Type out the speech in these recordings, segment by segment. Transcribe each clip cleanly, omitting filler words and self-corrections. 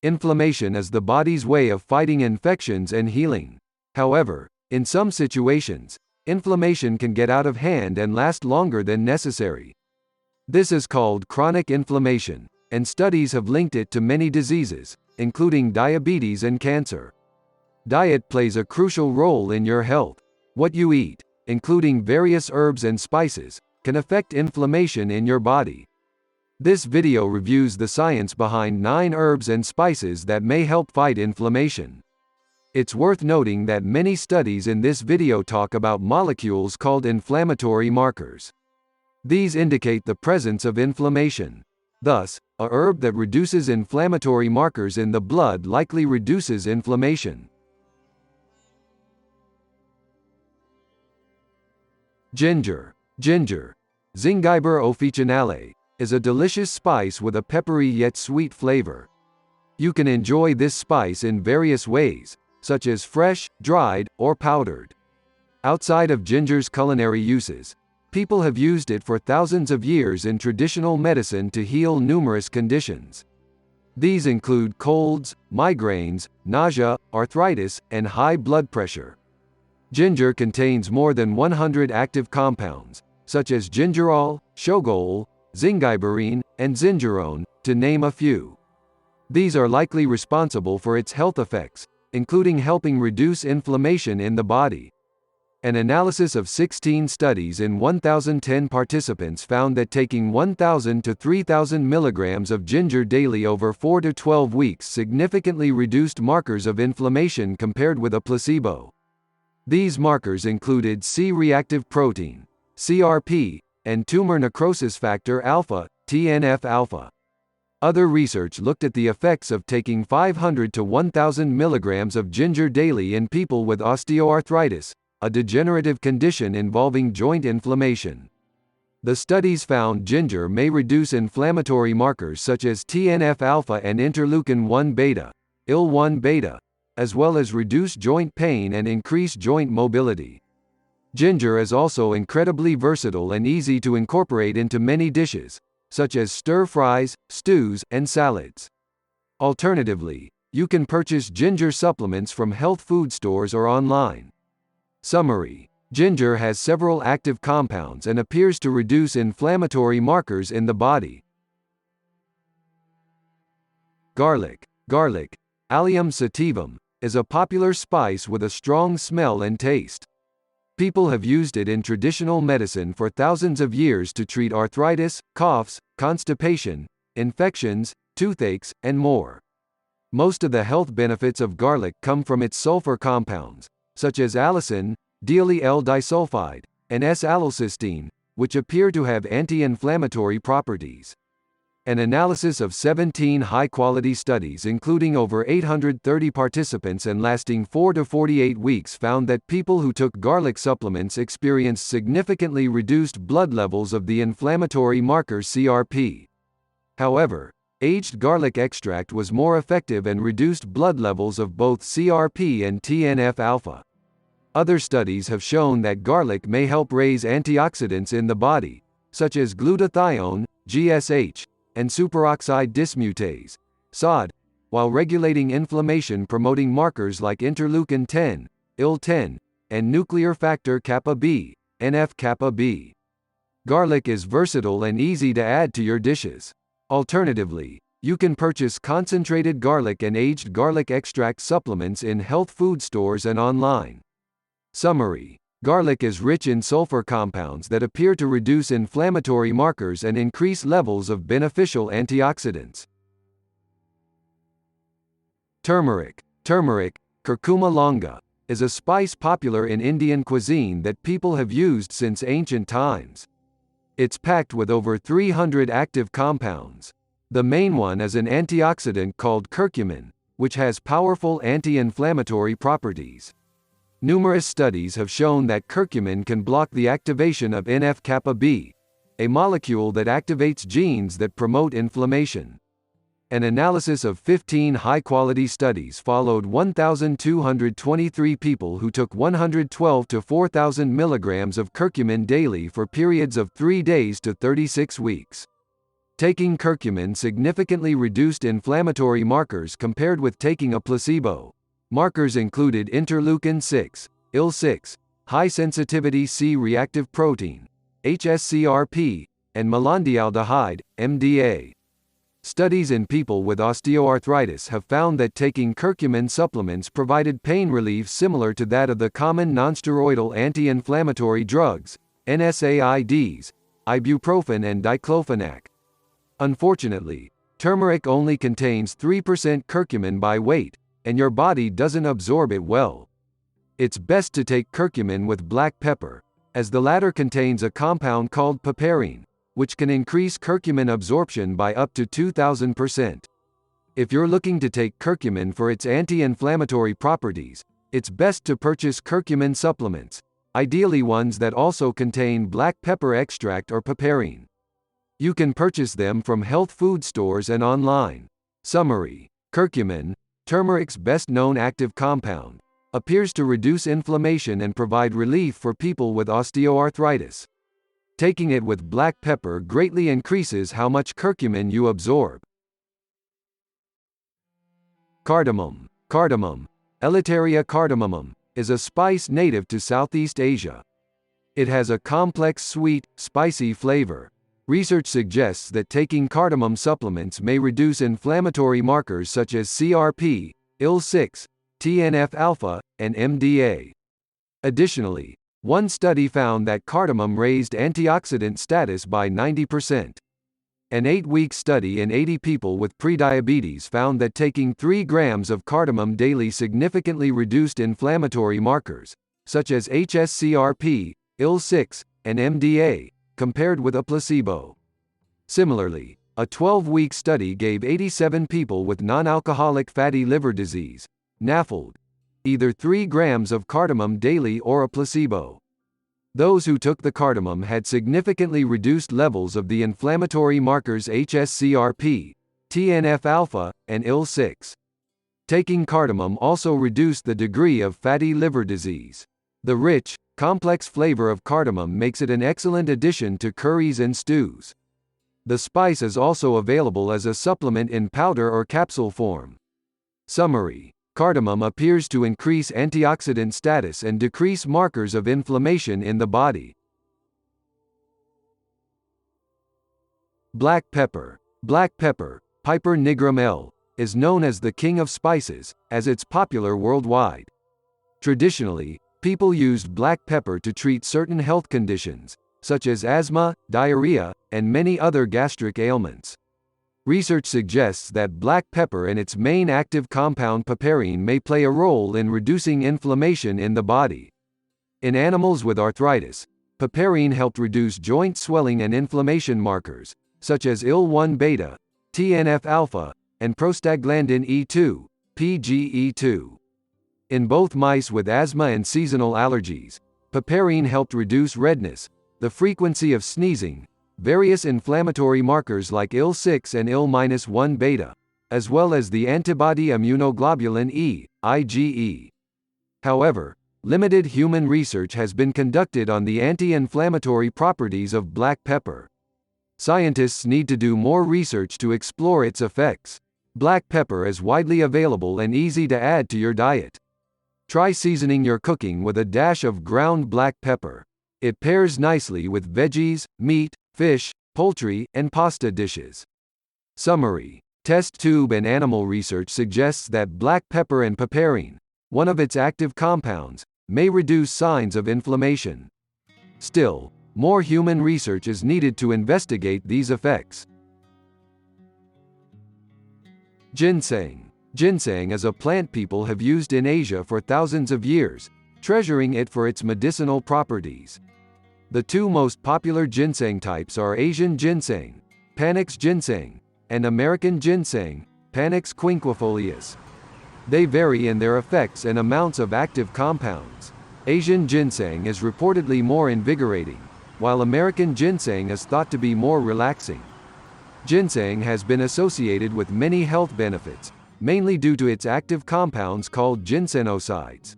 Inflammation is the body's way of fighting infections and healing. However, in some situations, inflammation can get out of hand and last longer than necessary. This is called chronic inflammation, and studies have linked it to many diseases, including diabetes and cancer. Diet plays a crucial role in your health. What you eat, including various herbs and spices, can affect inflammation in your body. This video reviews the science behind 9 herbs and spices that may help fight inflammation. It's worth noting that many studies in this video talk about molecules called inflammatory markers. These indicate the presence of inflammation. Thus, a herb that reduces inflammatory markers in the blood likely reduces inflammation. Ginger. Ginger, Zingiber officinale, is a delicious spice with a peppery yet sweet flavor. You can enjoy this spice in various ways, such as fresh, dried, or powdered. Outside of ginger's culinary uses, people have used it for thousands of years in traditional medicine to heal numerous conditions. These include colds, migraines, nausea, arthritis, and high blood pressure. Ginger contains more than 100 active compounds, such as gingerol, shogol, zingiberine, and zingerone, to name a few. These are likely responsible for its health effects, including helping reduce inflammation in the body. An analysis of 16 studies in 1,010 participants found that taking 1,000 to 3,000 milligrams of ginger daily over 4 to 12 weeks significantly reduced markers of inflammation compared with a placebo. These markers included C-reactive protein, CRP, and tumor necrosis factor alpha, TNF-alpha. Other research looked at the effects of taking 500 to 1,000 milligrams of ginger daily in people with osteoarthritis, a degenerative condition involving joint inflammation. The studies found ginger may reduce inflammatory markers such as TNF-alpha and interleukin-1 beta, IL-1 beta, as well as reduce joint pain and increase joint mobility. Ginger is also incredibly versatile and easy to incorporate into many dishes, such as stir-fries, stews, and salads. Alternatively, you can purchase ginger supplements from health food stores or online. Summary: ginger has several active compounds and appears to reduce inflammatory markers in the body. Garlic. Garlic, Allium sativum, is a popular spice with a strong smell and taste. People have used it in traditional medicine for thousands of years to treat arthritis, coughs, constipation, infections, toothaches, and more. Most of the health benefits of garlic come from its sulfur compounds, such as allicin, dialyl L-disulfide, and S-allylcysteine, which appear to have anti-inflammatory properties. An analysis of 17 high-quality studies including over 830 participants and lasting 4 to 48 weeks found that people who took garlic supplements experienced significantly reduced blood levels of the inflammatory marker CRP. However, aged garlic extract was more effective and reduced blood levels of both CRP and TNF-alpha. Other studies have shown that garlic may help raise antioxidants in the body, such as glutathione, GSH, and superoxide dismutase, SOD, while regulating inflammation promoting markers like interleukin-10, IL-10, and nuclear factor kappa B, NF-kappa B. Garlic is versatile and easy to add to your dishes. Alternatively, you can purchase concentrated garlic and aged garlic extract supplements in health food stores and online. Summary: garlic is rich in sulfur compounds that appear to reduce inflammatory markers and increase levels of beneficial antioxidants. Turmeric. Turmeric, curcuma longa, is a spice popular in Indian cuisine that people have used since ancient times. It's packed with over 300 active compounds. The main one is an antioxidant called curcumin, which has powerful anti-inflammatory properties. Numerous studies have shown that curcumin can block the activation of NF-kappa B, a molecule that activates genes that promote inflammation. An analysis of 15 high-quality studies followed 1,223 people who took 112 to 4,000 milligrams of curcumin daily for periods of 3 days to 36 weeks. Taking curcumin significantly reduced inflammatory markers compared with taking a placebo. Markers included interleukin-6, IL-6, high-sensitivity C-reactive protein, HSCRP, and malondialdehyde, MDA. Studies in people with osteoarthritis have found that taking curcumin supplements provided pain relief similar to that of the common nonsteroidal anti-inflammatory drugs, NSAIDs, ibuprofen and diclofenac. Unfortunately, turmeric only contains 3% curcumin by weight, and your body doesn't absorb it well. It's best to take curcumin with black pepper, as the latter contains a compound called papain, which can increase curcumin absorption by up to 2,000%. If you're looking to take curcumin for its anti-inflammatory properties, it's best to purchase curcumin supplements, ideally ones that also contain black pepper extract or papain. You can purchase them from health food stores and online. Summary: curcumin, turmeric's best-known active compound, appears to reduce inflammation and provide relief for people with osteoarthritis. Taking it with black pepper greatly increases how much curcumin you absorb. Cardamom. Cardamom, Elateria cardamomum, is a spice native to Southeast Asia. It has a complex sweet, spicy flavor. Research suggests that taking cardamom supplements may reduce inflammatory markers such as CRP, IL-6, TNF-alpha, and MDA. Additionally, one study found that cardamom raised antioxidant status by 90%. An 8-week study in 80 people with prediabetes found that taking 3 grams of cardamom daily significantly reduced inflammatory markers, such as HSCRP, IL-6, and MDA, compared with a placebo. Similarly, a 12-week study gave 87 people with non-alcoholic fatty liver disease, NAFLD, either 3 grams of cardamom daily or a placebo. Those who took the cardamom had significantly reduced levels of the inflammatory markers HSCRP, TNF-alpha, and IL-6. Taking cardamom also reduced the degree of fatty liver disease. The rich, complex flavor of cardamom makes it an excellent addition to curries and stews. The spice is also available as a supplement in powder or capsule form. Summary: cardamom appears to increase antioxidant status and decrease markers of inflammation in the body. Black pepper. Black pepper, Piper nigrum L., is known as the king of spices, as it's popular worldwide. Traditionally, people used black pepper to treat certain health conditions, such as asthma, diarrhea, and many other gastric ailments. Research suggests that black pepper and its main active compound papain may play a role in reducing inflammation in the body. In animals with arthritis, papain helped reduce joint swelling and inflammation markers, such as IL-1 beta, TNF-alpha, and prostaglandin E2, PGE2. In both mice with asthma and seasonal allergies, papain helped reduce redness, the frequency of sneezing, various inflammatory markers like IL-6 and IL-1 beta, as well as the antibody immunoglobulin E, IgE. However, limited human research has been conducted on the anti-inflammatory properties of black pepper. Scientists need to do more research to explore its effects. Black pepper is widely available and easy to add to your diet. Try seasoning your cooking with a dash of ground black pepper. It pairs nicely with veggies, meat, fish, poultry, and pasta dishes. Summary: test tube and animal research suggests that black pepper and papain, one of its active compounds, may reduce signs of inflammation. Still, more human research is needed to investigate these effects. Ginseng. Ginseng is a plant people have used in Asia for thousands of years, treasuring it for its medicinal properties. The two most popular ginseng types are Asian ginseng, Panax ginseng, and American ginseng, Panax quinquefolius. They vary in their effects and amounts of active compounds. Asian ginseng is reportedly more invigorating, while American ginseng is thought to be more relaxing. Ginseng has been associated with many health benefits, mainly due to its active compounds called ginsenosides.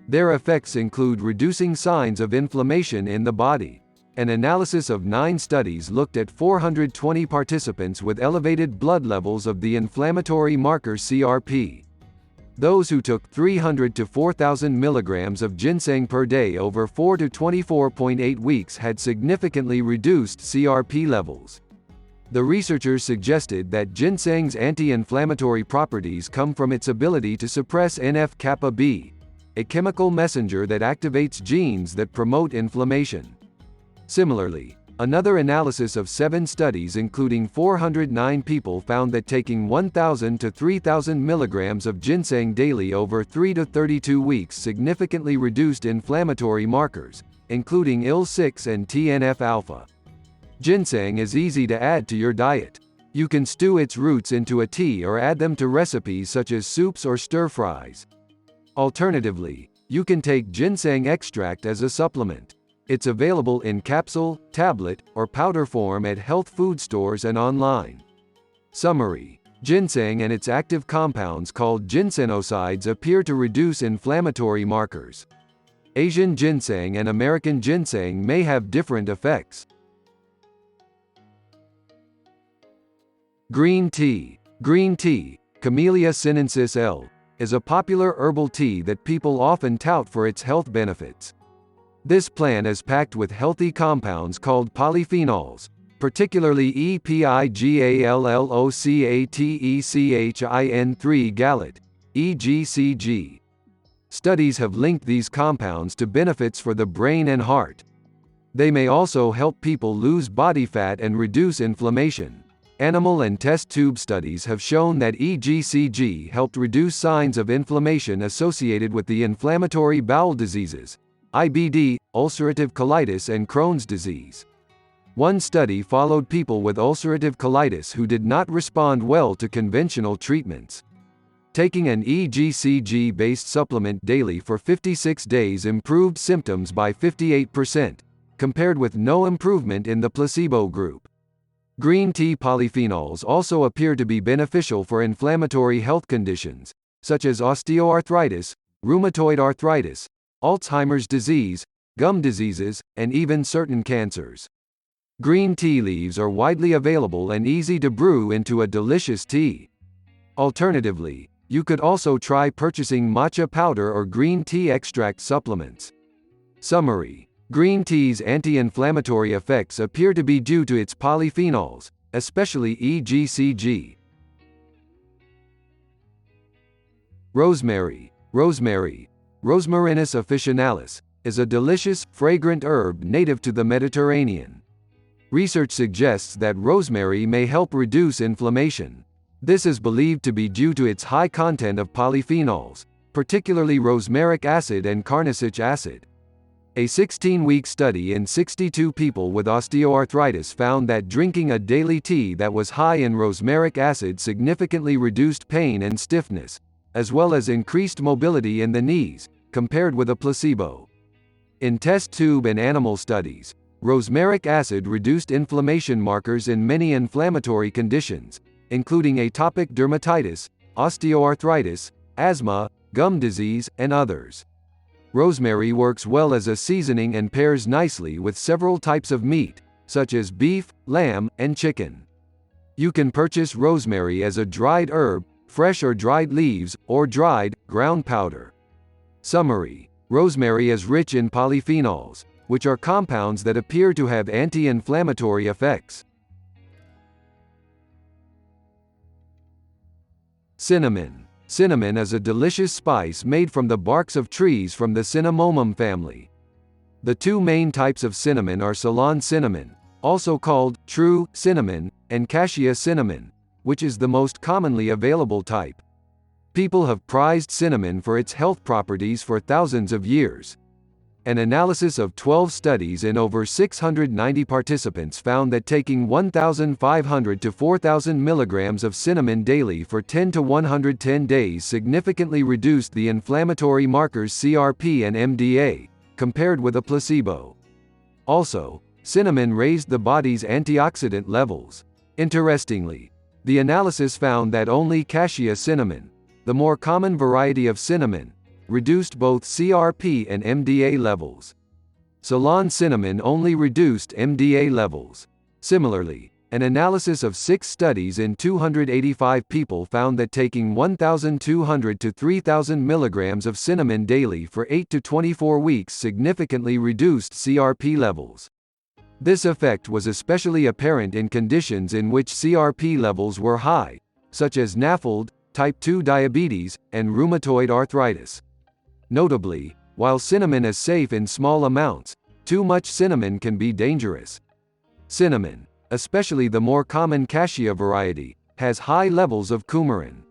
Their effects include reducing signs of inflammation in the body. An analysis of 9 studies looked at 420 participants with elevated blood levels of the inflammatory marker CRP. Those who took 300 to 4,000 milligrams of ginseng per day over 4 to 24.8 weeks had significantly reduced CRP levels. The researchers suggested that ginseng's anti-inflammatory properties come from its ability to suppress NF-kappa B, a chemical messenger that activates genes that promote inflammation. Similarly, another analysis of 7 studies including 409 people found that taking 1,000 to 3,000 milligrams of ginseng daily over 3 to 32 weeks significantly reduced inflammatory markers, including IL-6 and TNF-alpha. Ginseng is easy to add to your diet. You can stew its roots into a tea or add them to recipes such as soups or stir-fries. Alternatively, you can take ginseng extract as a supplement. It's available in capsule, tablet, or powder form at health food stores and online. Summary: ginseng and its active compounds called ginsenosides appear to reduce inflammatory markers. Asian ginseng and American ginseng may have different effects. Green tea. Green tea, Camellia sinensis L., is a popular herbal tea that people often tout for its health benefits. This plant is packed with healthy compounds called polyphenols, particularly epigallocatechin-3 (EGCG). Studies have linked these compounds to benefits for the brain and heart. They may also help people lose body fat and reduce inflammation. Animal and test tube studies have shown that EGCG helped reduce signs of inflammation associated with the inflammatory bowel diseases, IBD, ulcerative colitis and Crohn's disease. One study followed people with ulcerative colitis who did not respond well to conventional treatments. Taking an EGCG-based supplement daily for 56 days improved symptoms by 58%, compared with no improvement in the placebo group. Green tea polyphenols also appear to be beneficial for inflammatory health conditions, such as osteoarthritis, rheumatoid arthritis, Alzheimer's disease, gum diseases, and even certain cancers. Green tea leaves are widely available and easy to brew into a delicious tea. Alternatively, you could also try purchasing matcha powder or green tea extract supplements. Summary: green tea's anti-inflammatory effects appear to be due to its polyphenols, especially EGCG. Rosemary. Rosemary, Rosmarinus officinalis, is a delicious, fragrant herb native to the Mediterranean. Research suggests that rosemary may help reduce inflammation. This is believed to be due to its high content of polyphenols, particularly rosmaric acid and carnosic acid. A 16-week study in 62 people with osteoarthritis found that drinking a daily tea that was high in rosmaric acid significantly reduced pain and stiffness, as well as increased mobility in the knees, compared with a placebo. In test tube and animal studies, rosmaric acid reduced inflammation markers in many inflammatory conditions, including atopic dermatitis, osteoarthritis, asthma, gum disease, and others. Rosemary works well as a seasoning and pairs nicely with several types of meat, such as beef, lamb, and chicken. You can purchase rosemary as a dried herb, fresh or dried leaves, or dried, ground powder. Summary: rosemary is rich in polyphenols, which are compounds that appear to have anti-inflammatory effects. Cinnamon. Cinnamon is a delicious spice made from the barks of trees from the Cinnamomum family. The two main types of cinnamon are Ceylon cinnamon, also called true cinnamon, and cassia cinnamon, which is the most commonly available type. People have prized cinnamon for its health properties for thousands of years. An analysis of 12 studies in over 690 participants found that taking 1,500 to 4,000 milligrams of cinnamon daily for 10 to 110 days significantly reduced the inflammatory markers CRP and MDA, compared with a placebo. Also, cinnamon raised the body's antioxidant levels. Interestingly, the analysis found that only cassia cinnamon, the more common variety of cinnamon, reduced both CRP and MDA levels. Ceylon cinnamon only reduced MDA levels. Similarly, an analysis of 6 studies in 285 people found that taking 1,200 to 3,000 milligrams of cinnamon daily for 8 to 24 weeks significantly reduced CRP levels. This effect was especially apparent in conditions in which CRP levels were high, such as NAFLD, type 2 diabetes, and rheumatoid arthritis. Notably, while cinnamon is safe in small amounts, too much cinnamon can be dangerous. Cinnamon, especially the more common cassia variety, has high levels of coumarin.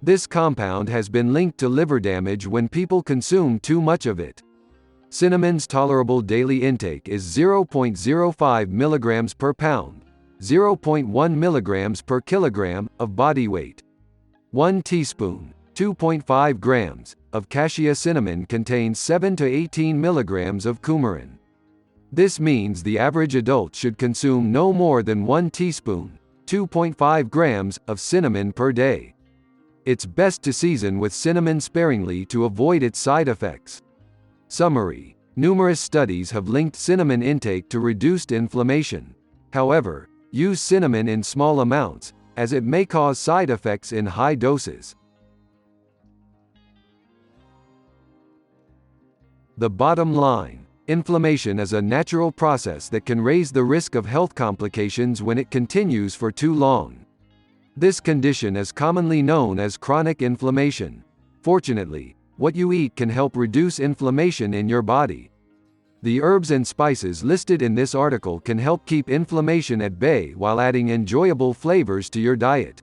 This compound has been linked to liver damage when people consume too much of it. Cinnamon's tolerable daily intake is 0.05 mg per pound, 0.1 mg per kilogram, of body weight. 1 teaspoon, 2.5 grams, of cassia cinnamon contains 7 to 18 mg of coumarin. This means the average adult should consume no more than 1 teaspoon, 2.5 grams, of cinnamon per day. It's best to season with cinnamon sparingly to avoid its side effects. Summary: numerous studies have linked cinnamon intake to reduced inflammation. However, use cinnamon in small amounts, as it may cause side effects in high doses. The bottom line: inflammation is a natural process that can raise the risk of health complications when it continues for too long. This condition is commonly known as chronic inflammation. Fortunately, what you eat can help reduce inflammation in your body. The herbs and spices listed in this article can help keep inflammation at bay while adding enjoyable flavors to your diet.